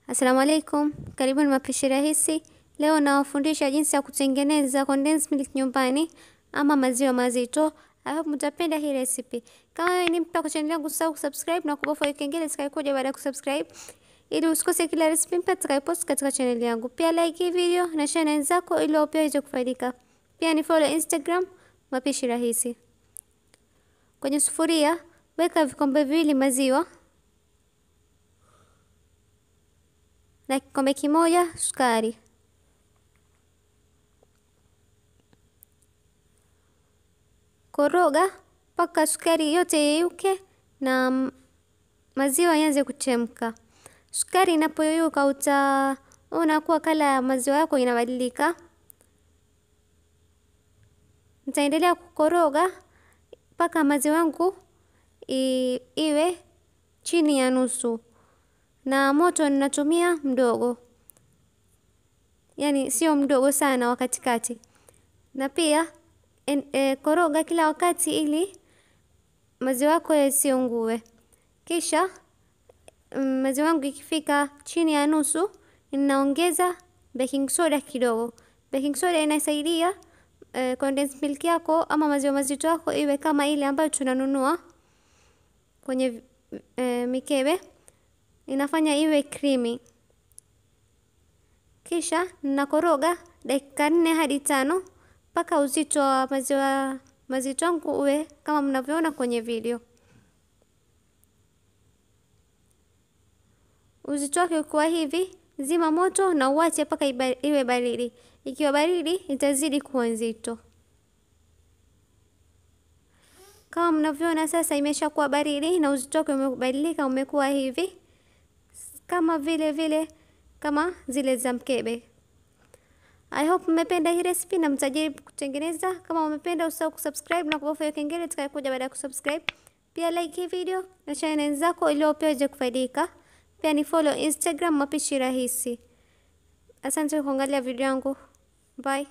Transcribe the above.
Assalamu alaikum, karibuni mapishi rahisi. Leo nawafundisha jinsi ya kutengeneza condensed milk nyumbani ama maziwa mazito. I hope mtapenda hii recipe. Kama wewe ni mpya kwa channel yangu, usisahau kusubscribe na kubofya kengele itakayokuja baada ya kusubscribe ili usikose kila recipe mpya tutakayopost katika channel yangu. Pia like hii video na share na wenzako ili wao pia waweze kufaidika. Pia ni follow Instagram mapishi rahisi. Kwenye sufuria weka vikombe viwili maziwa na kikombe kimoja sukari. Koroga mpaka sukari yote yeyuke na maziwa yaanze kuchemka. Sukari inapoyeyuka utaona kuwa kala ya maziwa yako inabadilika. Nitaendelea kukoroga mpaka maziwa yangu iwe chini ya nusu. Na moto ninatumia mdogo. Yani sio mdogo sana, wa katikati. Na pia koroga kila wakati ili maziwa yako yasiungue. Kisha maziwa yangu ikifika chini ya nusu, ninaongeza baking soda kidogo. Baking soda inasaidia condensed milk yako ama maziwa mazito yako iwe kama ile ambayo tunanunua kwenye mikebe. Inafanya iwe creamy. Kisha ninakoroga dakika 4 hadi 5 mpaka uzito wa maziwa mazito yangu uwe kama mnavyoona kwenye video. Uzito wake ukiwa hivi, zima moto na uache mpaka iwe baridi. Ikiwa baridi itazidi kuwa nzito. Kama mnavyoona sasa imeshakuwa baridi na uzito wake umebadilika, umekuwa hivi. Kama vile kama zile za mkebe. I hope mmependa hii recipe na mtajaribu kutengeneza. Kama umependa usahau kusubscribe na kubofya kengele itakayokuja baada ya kusubscribe. Pia like hii video na share na wenzako ili wao pia waweze kufaidika. Pia ni follow Instagram mapishi rahisi. Asante kwa kuangalia video yangu. Bye.